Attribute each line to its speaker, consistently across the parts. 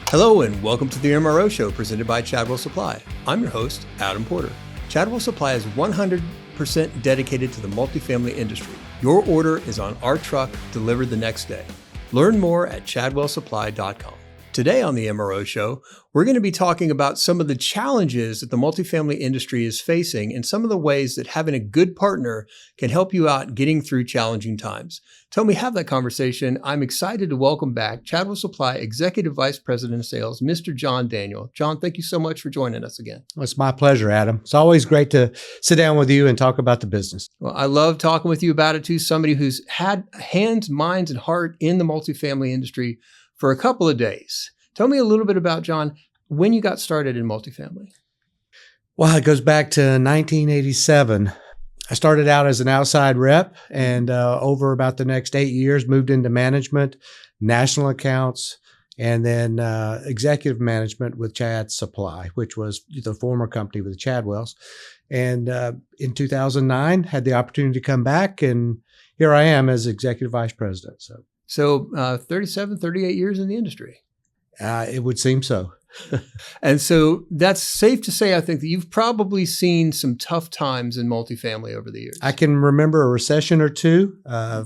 Speaker 1: Hello and welcome to the MRO Show presented by Chadwell Supply. I'm your host, Adam Porter. Chadwell Supply is 100% dedicated to the multifamily industry. Your order is on our truck, delivered the next day. Learn more at chadwellsupply.com. Today on the MRO Show, we're going to be talking about some of the challenges that the multifamily industry is facing and some of the ways that having a good partner can help you out getting through challenging times. To help me have that conversation, I'm excited to welcome back Chadwell Supply Executive Vice President of Sales, Mr. John Daniell. John, thank you so much for joining us again.
Speaker 2: Well, it's my pleasure, Adam. It's always great to sit down with you and talk about the business.
Speaker 1: Well, I love talking with you about it too. Somebody who's had hands, minds, and heart in the multifamily industry for a couple of days. Tell me a little bit about, John, when you got started in multifamily.
Speaker 2: Well, it goes back to 1987. I started out as an outside rep and over about the next 8 years moved into management, national accounts, and then executive management with Chad Supply, which was the former company with the Chadwells. And in 2009, had the opportunity to come back, and here I am as executive vice president.
Speaker 1: So 37, 38 years in the industry.
Speaker 2: It would seem so.
Speaker 1: And so that's safe to say, I think, that you've probably seen some tough times in multifamily over the years.
Speaker 2: I can remember a recession or two,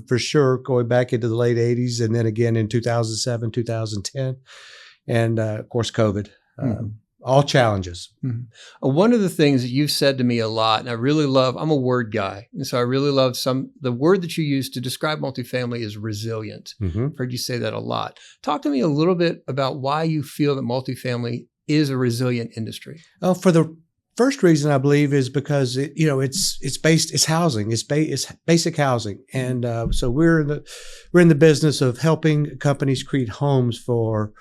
Speaker 2: for sure, going back into the late 80s and then again in 2007, 2010. And of course, COVID. All challenges.
Speaker 1: One of the things that you've said to me a lot, and I really love, I'm a word guy. And so I really love the word that you use to describe multifamily is resilient. I've heard you say that a lot. Talk to me a little bit about why you feel that multifamily is a resilient industry.
Speaker 2: Well, for the first reason, I believe, is because it's housing. It's basic housing. And so we're in the business of helping companies create homes for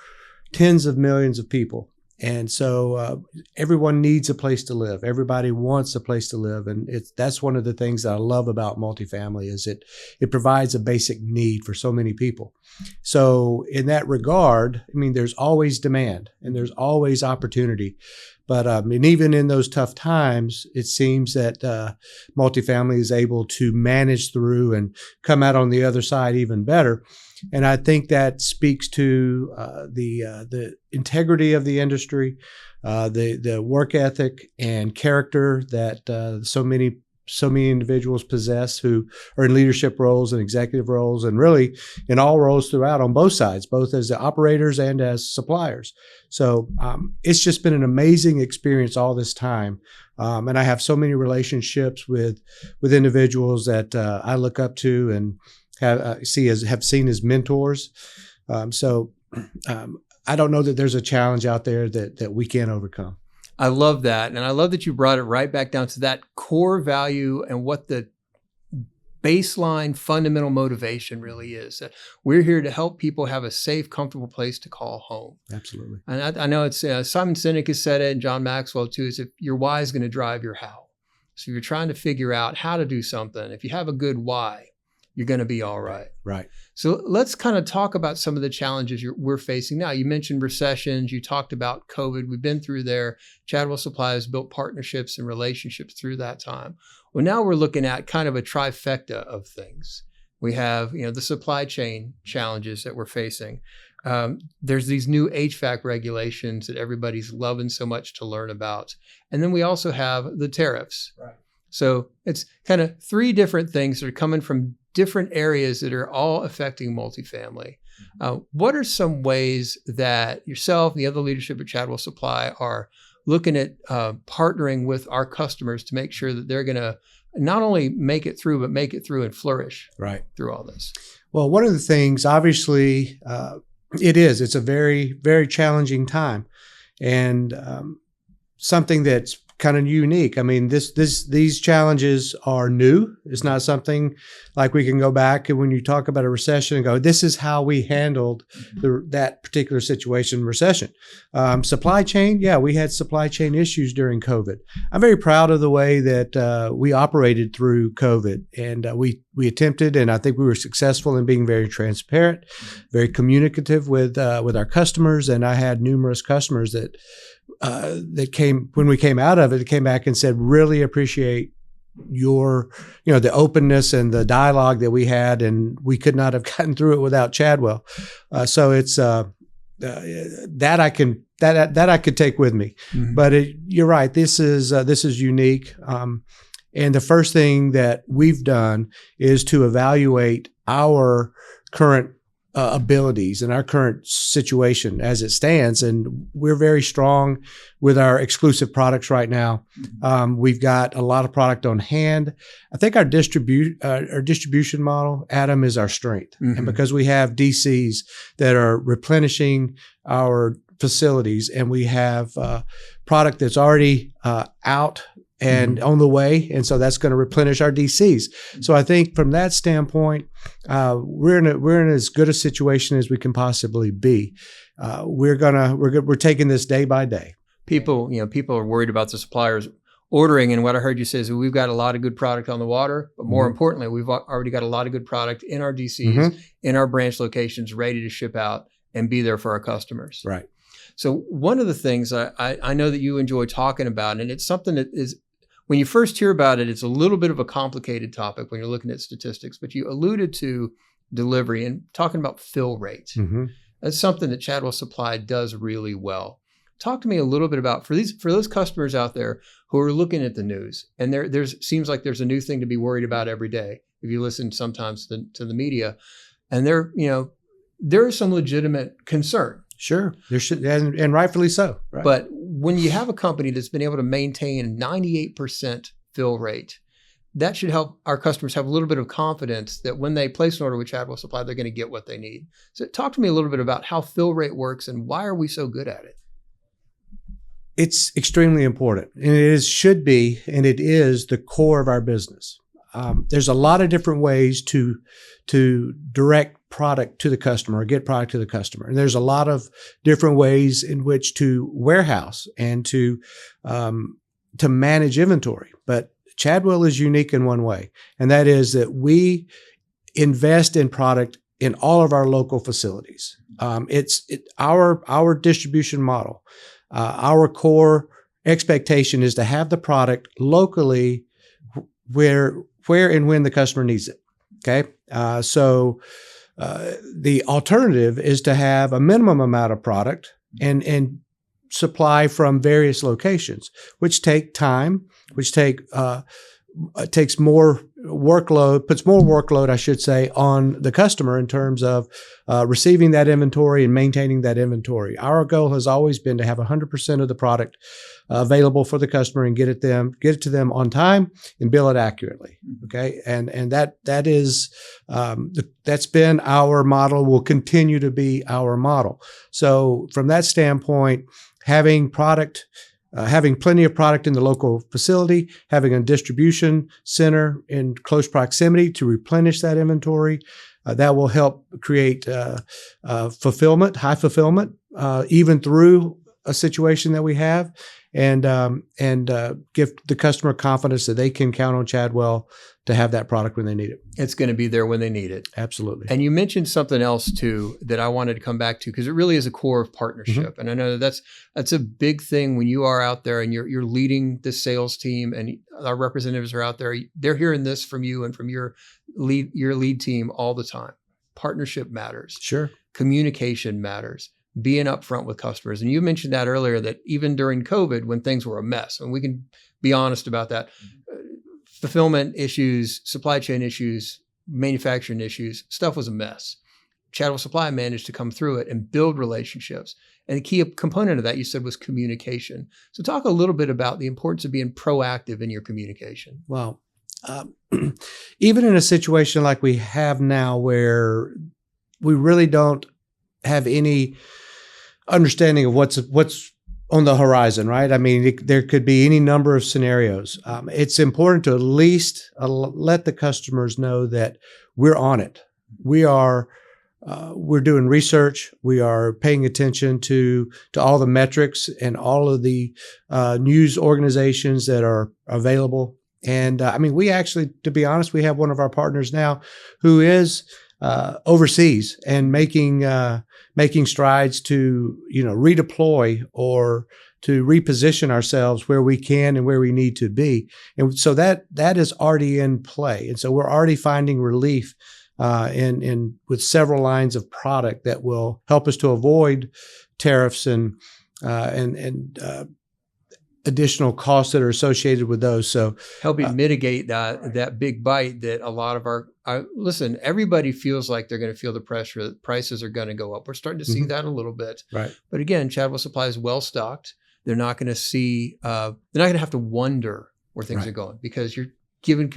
Speaker 2: tens of millions of people. And so everyone needs a place to live. Everybody wants a place to live. And that's one of the things that I love about multifamily is it provides a basic need for so many people. So in that regard, I mean, there's always demand and there's always opportunity. But and even in those tough times, it seems that multifamily is able to manage through and come out on the other side even better. And I think that speaks to the integrity of the industry, the work ethic and character that so many individuals possess who are in leadership roles and executive roles, and really in all roles throughout on both sides, both as the operators and as suppliers. So it's just been an amazing experience all this time. And I have so many relationships with individuals that I look up to and have seen as mentors. So I don't know that there's a challenge out there that we can't overcome.
Speaker 1: I love that. And I love that you brought it right back down to that core value and what the baseline fundamental motivation really is. That we're here to help people have a safe, comfortable place to call home.
Speaker 2: Absolutely.
Speaker 1: And I know it's Simon Sinek has said it, and John Maxwell too, is if your why is going to drive your how. So if you're trying to figure out how to do something, if you have a good why, you're going to be all right.
Speaker 2: Right.
Speaker 1: So let's kind of talk about some of the challenges we're facing now. You mentioned recessions. You talked about COVID. We've been through there. Chadwell Supply has built partnerships and relationships through that time. Well, now we're looking at kind of a trifecta of things. We have, the supply chain challenges that we're facing. There's these new HVAC regulations that everybody's loving so much to learn about. And then we also have the tariffs.
Speaker 2: Right.
Speaker 1: So it's kind of three different things that are coming from different areas that are all affecting multifamily. What are some ways that yourself and the other leadership at Chadwell Supply are looking at partnering with our customers to make sure that they're going to not only make it through, but make it through and flourish through all this?
Speaker 2: Well, one of the things, obviously, it's a very, very challenging time, and something that's kind of unique. I mean, these challenges are new. It's not something like we can go back and when you talk about a recession and go, this is how we handled that particular situation, recession. Supply chain, we had supply chain issues during COVID. I'm very proud of the way that we operated through COVID, and we attempted, and I think we were successful in being very transparent, very communicative with our customers. And I had numerous customers that came, when we came out of it, came back and said, really appreciate the openness and the dialogue that we had, and we could not have gotten through it without Chadwell. So it's that I could take with me. Mm-hmm. But you're right. This is unique. And the first thing that we've done is to evaluate our current abilities and our current situation as it stands. And we're very strong with our exclusive products right now. We've got a lot of product on hand. I think our distribution model, Adam, is our strength. Mm-hmm. And because we have DCs that are replenishing our facilities, and we have product that's already out and on the way. And so that's going to replenish our DCs. So I think from that standpoint, we're in as good a situation as we can possibly be. We're taking this day by day.
Speaker 1: People are worried about the suppliers ordering. And what I heard you say is we've got a lot of good product on the water, but more importantly, we've already got a lot of good product in our DCs, in our branch locations, ready to ship out and be there for our customers.
Speaker 2: Right.
Speaker 1: So one of the things I know that you enjoy talking about, and it's something that is, when you first hear about it, it's a little bit of a complicated topic when you're looking at statistics, but you alluded to delivery and talking about fill rate. Mm-hmm. That's something that Chadwell Supply does really well. Talk to me a little bit about, for those customers out there who are looking at the news, and there's seems like there's a new thing to be worried about every day. If you listen sometimes to the media, and there is some legitimate concern.
Speaker 2: Sure, there should, and rightfully so. Right?
Speaker 1: But when you have a company that's been able to maintain 98% fill rate, that should help our customers have a little bit of confidence that when they place an order with Chadwell Supply, they're going to get what they need. So talk to me a little bit about how fill rate works and why are we so good at it?
Speaker 2: It's extremely important, and it should be, and it is the core of our business. There's a lot of different ways to direct product to the customer or get product to the customer. And there's a lot of different ways in which to warehouse and to manage inventory. But Chadwell is unique in one way, and that is that we invest in product in all of our local facilities. Our distribution model. Our core expectation is to have the product locally where and when the customer needs it. Okay. So the alternative is to have a minimum amount of product and supply from various locations, which take time, takes more workload, puts more workload, I should say, on the customer in terms of receiving that inventory and maintaining that inventory. Our goal has always been to have 100% of the product available for the customer and get it to them on time and bill it accurately. Okay, and that is that's been our model. Will continue to be our model. So from that standpoint, having plenty of product in the local facility, having a distribution center in close proximity to replenish that inventory, that will help create high fulfillment, even through a situation that we have, and give the customer confidence that they can count on Chadwell to have that product when they need it.
Speaker 1: It's going to be there when they need it.
Speaker 2: Absolutely.
Speaker 1: And you mentioned something else too that I wanted to come back to because it really is a core of partnership. Mm-hmm. And I know that's a big thing when you are out there and you're leading the sales team and our representatives are out there. They're hearing this from you and from your lead team all the time. Partnership matters.
Speaker 2: Sure.
Speaker 1: Communication matters. Being upfront with customers. And you mentioned that earlier, that even during COVID, when things were a mess, and we can be honest about that, fulfillment issues, supply chain issues, manufacturing issues, stuff was a mess. Chadwell Supply managed to come through it and build relationships. And the key component of that, you said, was communication. So talk a little bit about the importance of being proactive in your communication.
Speaker 2: Well, even in a situation like we have now where we really don't have any understanding of what's on the horizon, right? I mean, there could be any number of scenarios. It's important to at least let the customers know that we're on it. We're doing research. We are paying attention to all the metrics and all of the news organizations that are available. And I mean, we actually, to be honest, we have one of our partners now who is overseas and making strides to redeploy or reposition ourselves where we can and where we need to be. And so that is already in play. And so we're already finding relief in with several lines of product that will help us to avoid tariffs and additional costs that are associated with those. So
Speaker 1: helping mitigate that big bite that a lot of listen, everybody feels like they're going to feel the pressure that prices are going to go up. We're starting to see that a little bit.
Speaker 2: Right.
Speaker 1: But again, Chadwell Supply is well stocked. They're not going to see, they're not going to have to wonder where things are going, because you're giving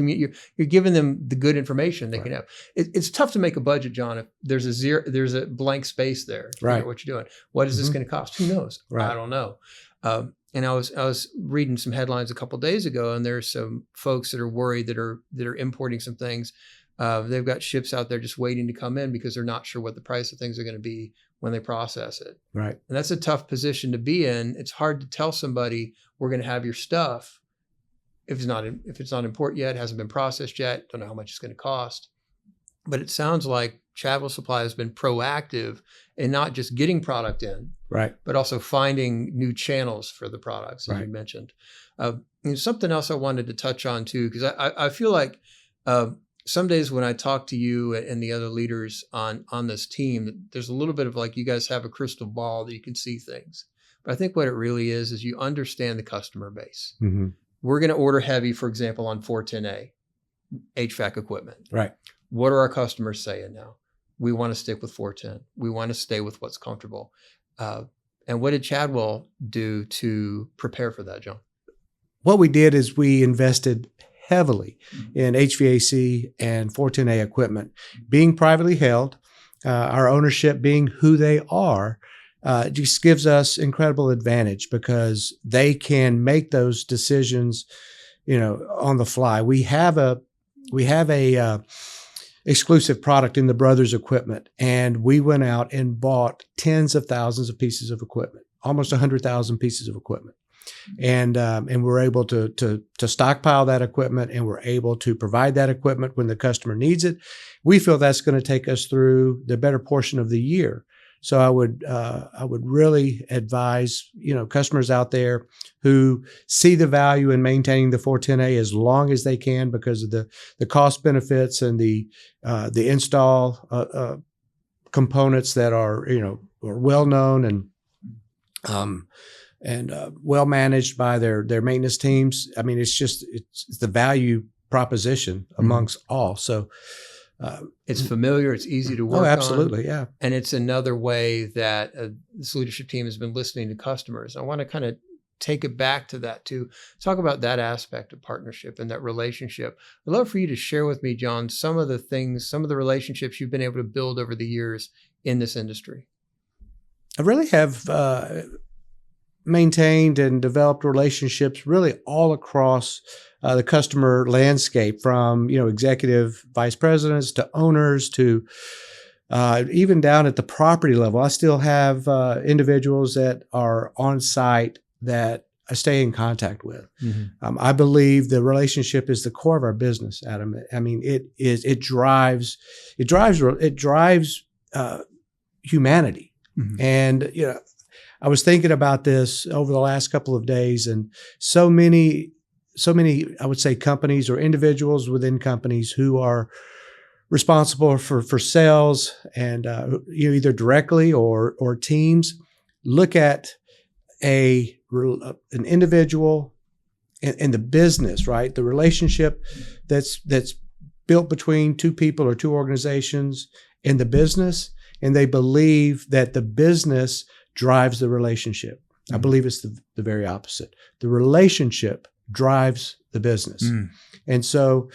Speaker 1: you're giving them the good information they can have. It's tough to make a budget, John, if there's a blank space there. Right. What you're doing. What is this going to cost? Who knows? Right. I don't know. And I was reading some headlines a couple of days ago, and there's some folks that are worried that are importing some things. They've got ships out there just waiting to come in because they're not sure what the price of things are going to be when they process it.
Speaker 2: Right.
Speaker 1: And that's a tough position to be in. It's hard to tell somebody we're going to have your stuff if it's not in port yet, hasn't been processed yet, don't know how much it's going to cost. But it sounds like Chadwell Supply has been proactive in not just getting product in,
Speaker 2: right,
Speaker 1: but also finding new channels for the products, as you mentioned. And something else I wanted to touch on too, because I feel like some days when I talk to you and the other leaders on this team, there's a little bit of like you guys have a crystal ball that you can see things. But I think what it really is you understand the customer base. Mm-hmm. We're going to order heavy, for example, on 410A, HVAC equipment.
Speaker 2: Right.
Speaker 1: What are our customers saying now? We want to stick with 410. We want to stay with what's comfortable. And what did Chadwell do to prepare for that, John?
Speaker 2: What we did is we invested heavily in HVAC and 410A equipment. Being privately held, our ownership being who they are, just gives us incredible advantage because they can make those decisions, on the fly. We have a exclusive product in the Brothers equipment, and we went out and bought tens of thousands of pieces of equipment, almost 100,000 pieces of equipment. And we're able to stockpile that equipment, and we're able to provide that equipment when the customer needs it. We feel that's going to take us through the better portion of the year. So I would really advise, customers out there who see the value in maintaining the 410A as long as they can because of the cost benefits and the install components that are well known and well managed by their maintenance teams. I mean, it's the value proposition amongst all. So.
Speaker 1: It's familiar. It's easy to work on.
Speaker 2: Oh, absolutely, yeah.
Speaker 1: And it's another way that this leadership team has been listening to customers. I want to kind of take it back to that too. Talk about that aspect of partnership and that relationship. I'd love for you to share with me, John, some of the relationships you've been able to build over the years in this industry.
Speaker 2: I really have maintained and developed relationships really all across the customer landscape, from executive vice presidents to owners to even down at the property level. I still have individuals that are on site that I stay in contact with. Mm-hmm. I believe the relationship is the core of our business, Adam. I mean, it drives humanity. Mm-hmm. And I was thinking about this over the last couple of days, and so many, I would say, companies or individuals within companies who are responsible for sales and either directly or teams look at an individual and the business, right? The relationship that's built between two people or two organizations in the business, and they believe that the business drives the relationship. Mm. I believe it's the very opposite. The relationship drives the business. Mm. And so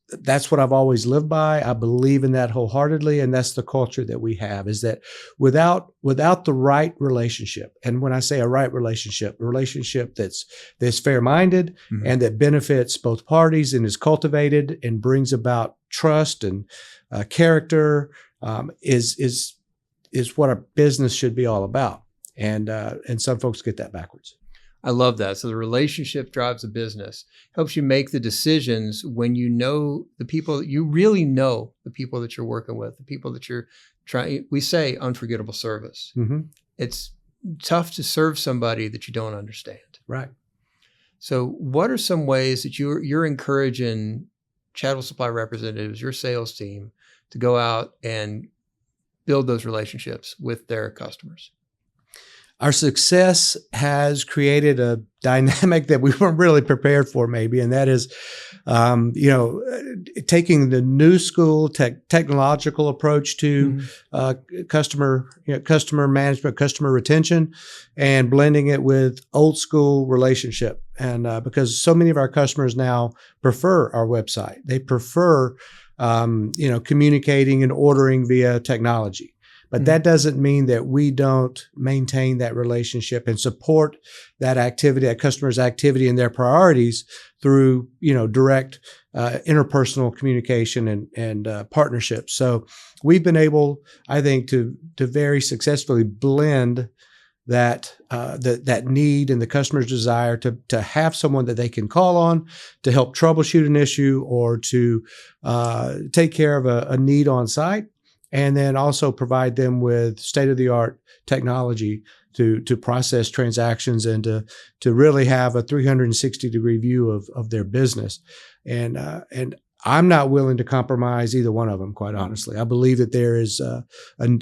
Speaker 2: that's what I've always lived by. I believe in that wholeheartedly. And that's the culture that we have, is that without the right relationship, and when I say a right relationship, a relationship that's fair-minded, mm-hmm. and that benefits both parties and is cultivated and brings about trust and character, is what a business should be all about. And some folks get that backwards.
Speaker 1: I love that. So the relationship drives the business, helps you make the decisions when you know the people, you really know the people that you're working with, the people that you're trying. We say unforgettable service. Mm-hmm. It's tough to serve somebody that you don't understand.
Speaker 2: Right.
Speaker 1: So what are some ways that you're encouraging Chadwell Supply representatives, your sales team, to go out and build those relationships with their customers?
Speaker 2: Our success has created a dynamic that we weren't really prepared for, maybe, and that is, taking the new school technological approach to customer management, customer retention, and blending it with old school relationship. And because so many of our customers now prefer our website, they prefer communicating and ordering via technology. But that doesn't mean that we don't maintain that relationship and support that activity, that customer's activity and their priorities through, direct interpersonal communication and partnerships. So we've been able, I think, to very successfully blend that need and the customer's desire to have someone that they can call on to help troubleshoot an issue or to take care of a need on site. And then also provide them with state-of-the-art technology to process transactions and to really have a 360-degree view of their business. And I'm not willing to compromise either one of them, quite honestly. I believe that there is a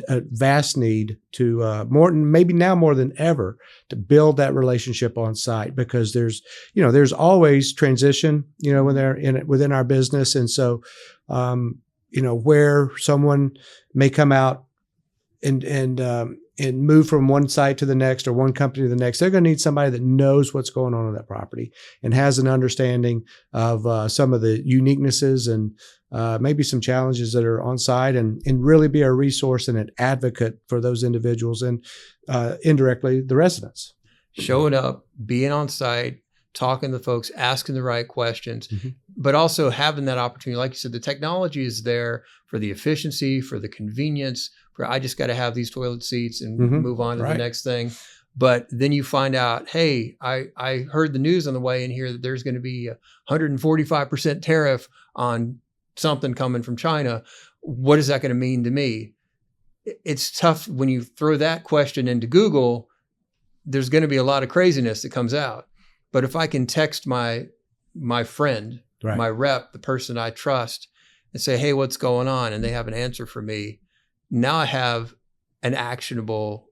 Speaker 2: vast need to maybe now more than ever, to build that relationship on site, because there's always transition, when they're within our business, and so. Where someone may come out and move from one site to the next or one company to the next, they're going to need somebody that knows what's going on that property and has an understanding of some of the uniquenesses and maybe some challenges that are on site, and really be a resource and an advocate for those individuals and indirectly the residents.
Speaker 1: Showing up, being on site, talking to folks, asking the right questions, but also having that opportunity. Like you said, the technology is there for the efficiency, for the convenience, for I just got to have these toilet seats and move on to the next thing. But then you find out, hey, I heard the news on the way in here that there's going to be a 145% tariff on something coming from China. What is that going to mean to me? It's tough when you throw that question into Google. There's going to be a lot of craziness that comes out. But if I can text my friend, my rep, the person I trust, and say, hey, what's going on? And they have an answer for me. Now I have an actionable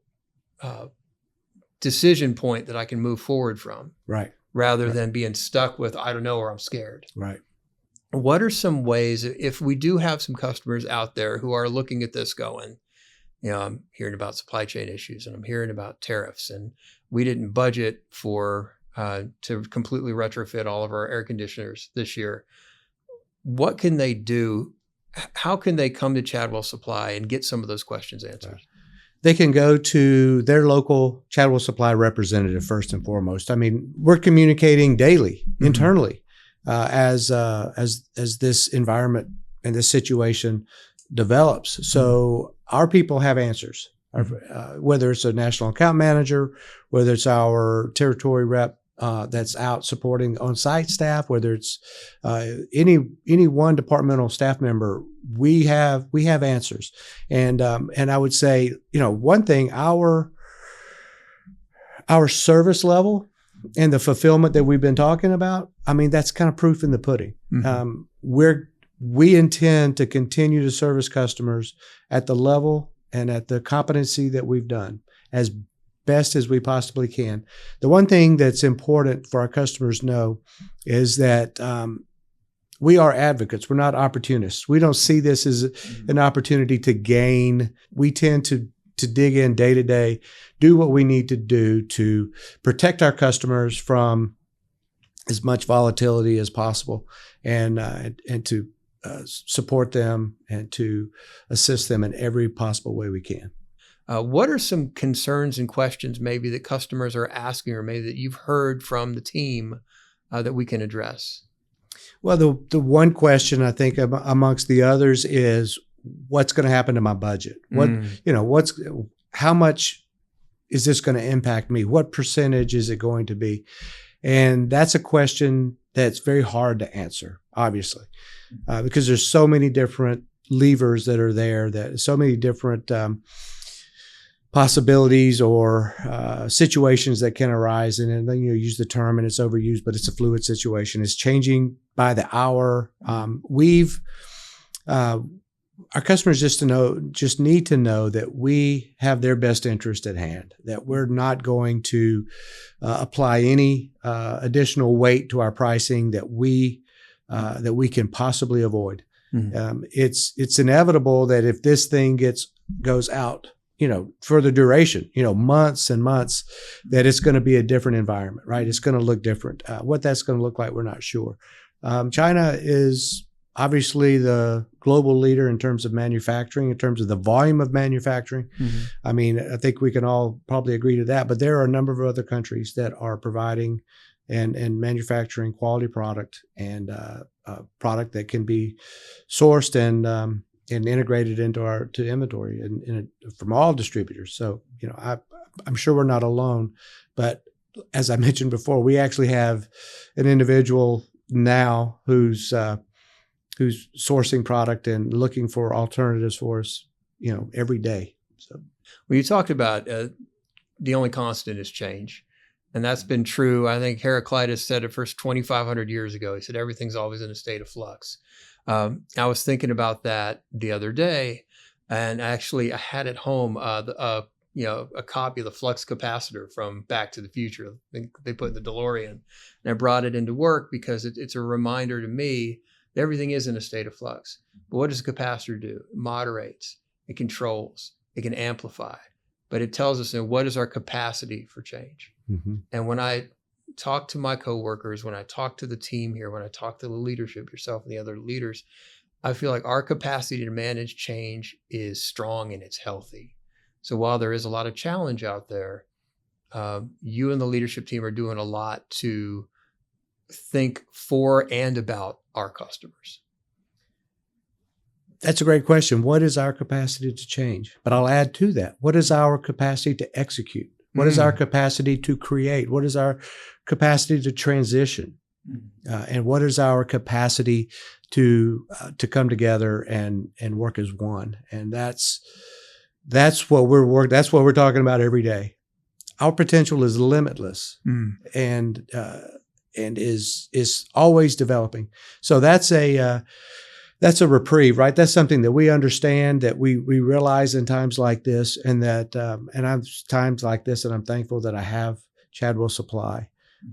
Speaker 1: decision point that I can move forward from. Rather than being stuck with, I don't know, or I'm scared. What are some ways, if we do have some customers out there who are looking at this going, I'm hearing about supply chain issues and I'm hearing about tariffs, and we didn't budget for to completely retrofit all of our air conditioners this year. What can they do? How can they come to Chadwell Supply and get some of those questions answered?
Speaker 2: They can go to their local Chadwell Supply representative first and foremost. I mean, we're communicating daily internally as this environment and this situation develops. So our people have answers. Whether it's a national account manager, whether it's our territory rep that's out supporting on-site staff, whether it's any one departmental staff member, we have answers. And I would say, one thing, our service level and the fulfillment that we've been talking about, I mean, that's kind of proof in the pudding. We intend to continue to service customers at the level and at the competency that we've done as best as we possibly can. The one thing that's important for our customers to know is that we are advocates. We're not opportunists. We don't see this as an opportunity to gain. We tend to dig in day to day, do what we need to do to protect our customers from as much volatility as possible, and to support them and to assist them in every possible way we can.
Speaker 1: What are some concerns and questions maybe that customers are asking, or maybe that you've heard from the team that we can address?
Speaker 2: Well, the one question I think amongst the others is, what's going to happen to my budget? How much is this going to impact me? What percentage is it going to be? And that's a question that's very hard to answer, obviously, because there's so many different levers that are there, that so many different possibilities or situations that can arise. And then use the term, and it's overused, but it's a fluid situation. It's changing by the hour. Our customers just need to know that we have their best interest at hand, that we're not going to apply any additional weight to our pricing that we can possibly avoid. Mm-hmm. It's inevitable that if this thing goes out, for the duration, months and months, that it's going to be a different environment, right? It's going to look different. What that's going to look like, we're not sure. China is obviously the global leader in terms of manufacturing, in terms of the volume of manufacturing. Mm-hmm. I mean, I think we can all probably agree to that, but there are a number of other countries that are providing and manufacturing quality product and product that can be sourced and integrated into our inventory and from all distributors. So, I'm sure we're not alone, but as I mentioned before, we actually have an individual now who's sourcing product and looking for alternatives for us, every day. So,
Speaker 1: well, you talked about the only constant is change. And that's been true. I think Heraclitus said it first 2,500 years ago. He said, everything's always in a state of flux. I was thinking about that the other day, and actually I had at home a copy of the flux capacitor from Back to the Future. They put in the DeLorean, and I brought it into work because it's a reminder to me that everything is in a state of flux. But what does a capacitor do? It moderates, it controls, it can amplify, but it tells us what is our capacity for change. Mm-hmm. And when I talk to my coworkers, when I talk to the team here, when I talk to the leadership, yourself and the other leaders, I feel like our capacity to manage change is strong and it's healthy. So while there is a lot of challenge out there, you and the leadership team are doing a lot to think for and about our customers.
Speaker 2: That's a great question. What is our capacity to change? But I'll add to that. What is our capacity to execute? What is our capacity to create? What is our capacity to transition? And what is our capacity to come together and work as one? And that's what we're talking about every day. Our potential is limitless and is always developing. So that's a reprieve, right? That's something that we understand, that we realize in times like this, and that and I'm times like this, and I'm thankful that I have Chadwell Supply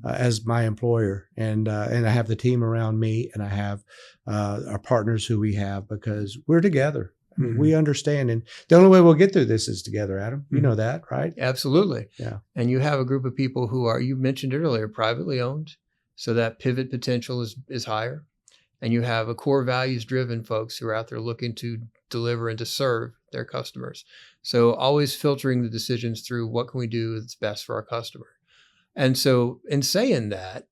Speaker 2: as my employer, and I have the team around me, and I have our partners who we have, because we're together. I mean, we understand, and the only way we'll get through this is together, Adam. You know that, right?
Speaker 1: Absolutely.
Speaker 2: Yeah.
Speaker 1: And you have a group of people who are, you mentioned it earlier, privately owned, so that pivot potential is higher. And you have a core values driven folks who are out there looking to deliver and to serve their customers. So always filtering the decisions through what can we do that's best for our customer. And so in saying that,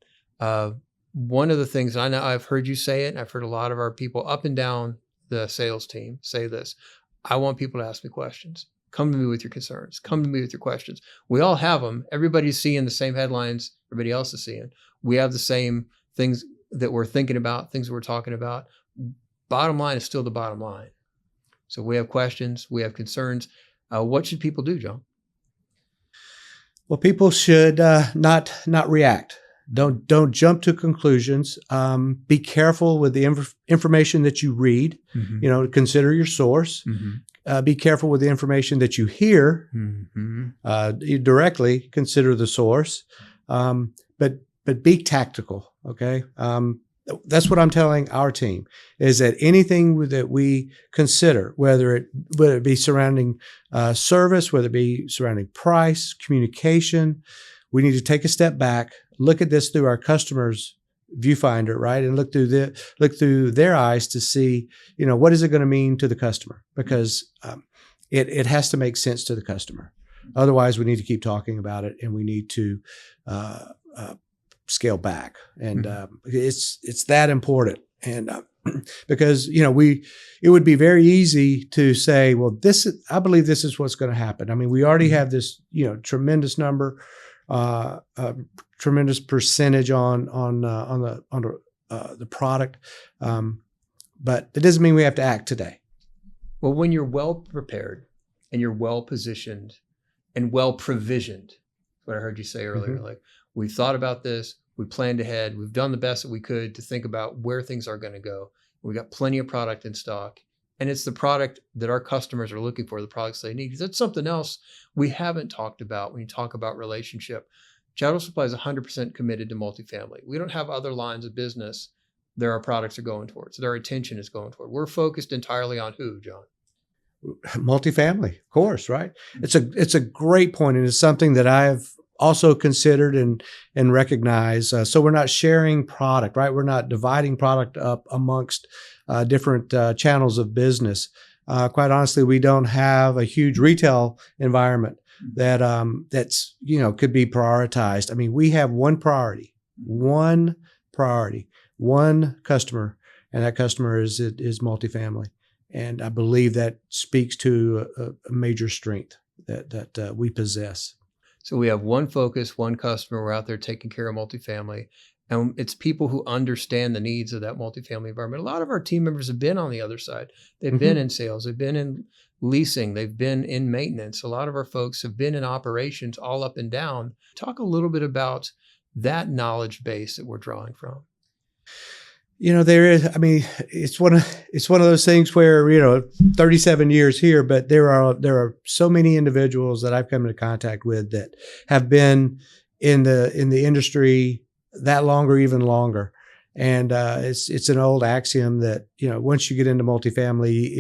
Speaker 1: one of the things, I know I've heard you say it, and I've heard a lot of our people up and down the sales team say this: I want people to ask me questions. Come to me with your concerns. Come to me with your questions. We all have them. Everybody's seeing the same headlines everybody else is seeing. We have the same things that we're thinking about, things we're talking about. Bottom line is still the bottom line. So we have questions, we have concerns. What should people do, John?
Speaker 2: Well, people should not react. Don't jump to conclusions. Be careful with the information that you read. Mm-hmm. Consider your source. Mm-hmm. Be careful with the information that you hear. Mm-hmm. You directly consider the source, but be tactical. Okay. That's what I'm telling our team, is that anything that we consider, whether it be surrounding service, whether it be surrounding price, communication, we need to take a step back, look at this through our customers' viewfinder, right? And look through their eyes to see, what is it going to mean to the customer? Because it has to make sense to the customer. Otherwise, we need to keep talking about it, and we need to scale back, and it's that important. And because it would be very easy to say, well, I believe this is what's going to happen. I mean, we already have this tremendous number, tremendous percentage on the product, but it doesn't mean we have to act today.
Speaker 1: Well, when you're well prepared and you're well positioned and well provisioned. That's what I heard you say earlier. Like, we thought about this, we planned ahead, we've done the best that we could to think about where things are going to go. We got plenty of product in stock, and it's the product that our customers are looking for, the products they need. Because that's something else we haven't talked about when you talk about relationship. Chadwell Supply is 100% committed to multifamily. We don't have other lines of business that our products are going towards, that our attention is going toward. We're focused entirely on who, John?
Speaker 2: Multifamily, of course, right? It's a great point, and it's something that I've also considered and recognized. So we're not sharing product, right? We're not dividing product up amongst different channels of business. Quite honestly, we don't have a huge retail environment that's could be prioritized. I mean, we have one priority, one customer, and that customer is multifamily. And I believe that speaks to a major strength that we possess.
Speaker 1: So we have one focus, one customer. We're out there taking care of multifamily. And it's people who understand the needs of that multifamily environment. A lot of our team members have been on the other side. They've been in sales. They've been in leasing. They've been in maintenance. A lot of our folks have been in operations all up and down. Talk a little bit about that knowledge base that we're drawing from.
Speaker 2: There is, I mean, it's one of those things where, 37 years here, but there are so many individuals that I've come into contact with that have been in the industry that long or even longer. And it's an old axiom that, once you get into multifamily,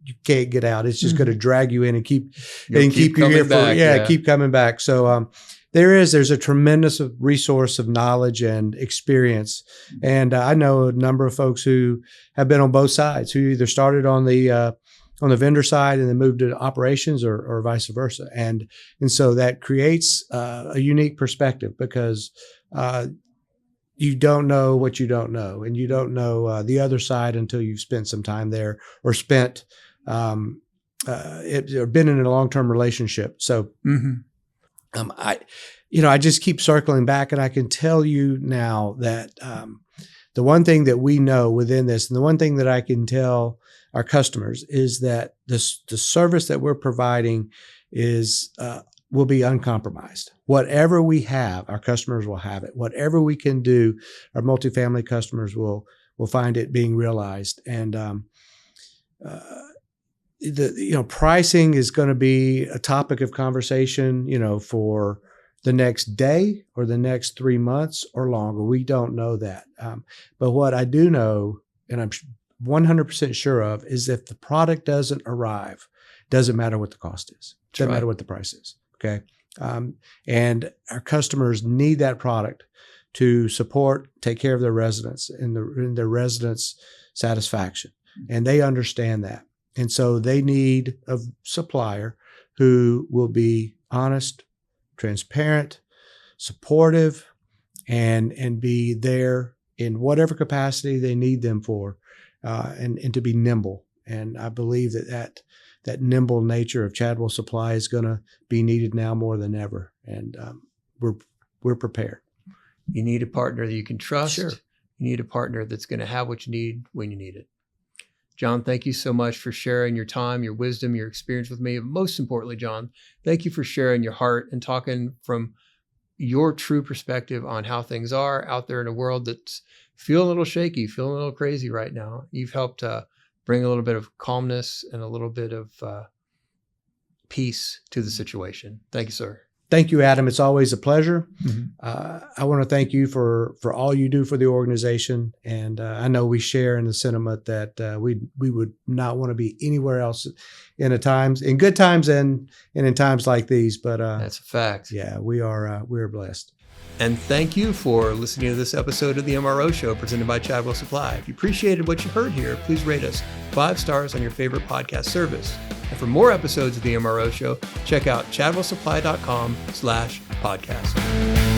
Speaker 2: you can't get out. It's just going to drag you in and keep you here for, keep coming back. So, there's a tremendous resource of knowledge and experience. And I know a number of folks who have been on both sides, who either started on the vendor side and then moved to operations or vice versa. And so that creates a unique perspective because you don't know what you don't know, and you don't know the other side until you've spent some time there or or been in a long-term relationship. So, I just keep circling back, and I can tell you now that the one thing that we know within this, and the one thing that I can tell our customers is that the service that we're providing will be uncompromised. Whatever we have, our customers will have it. Whatever we can do, our multifamily customers will find it being realized. And pricing is going to be a topic of conversation, for the next day or the next 3 months or longer. We don't know that. But what I do know, and I'm 100% sure of, is if the product doesn't arrive, doesn't matter what the cost is. Doesn't matter what the price is. Okay. And our customers need that product to take care of their residents and their residents' satisfaction. And they understand that. And so they need a supplier who will be honest, transparent, supportive, and be there in whatever capacity they need them for, and to be nimble. And I believe that nimble nature of Chadwell Supply is going to be needed now more than ever. And we're prepared.
Speaker 1: You need a partner that you can trust.
Speaker 2: Sure.
Speaker 1: You need a partner that's going to have what you need when you need it. John, thank you so much for sharing your time, your wisdom, your experience with me. Most importantly, John, thank you for sharing your heart and talking from your true perspective on how things are out there in a world that's feeling a little shaky, feeling a little crazy right now. You've helped bring a little bit of calmness and a little bit of peace to the situation. Thank you, sir.
Speaker 2: Thank you, Adam. It's always a pleasure. I want to thank you for all you do for the organization. And I know we share in the sentiment that we would not want to be anywhere else in good times and in times like these. But
Speaker 1: that's a fact.
Speaker 2: Yeah, we're blessed.
Speaker 1: And thank you for listening to this episode of the MRO Show presented by Chadwell Supply. If you appreciated what you heard here, please rate us 5 stars on your favorite podcast service. And for more episodes of the MRO Show, check out chadwellsupply.com/podcast.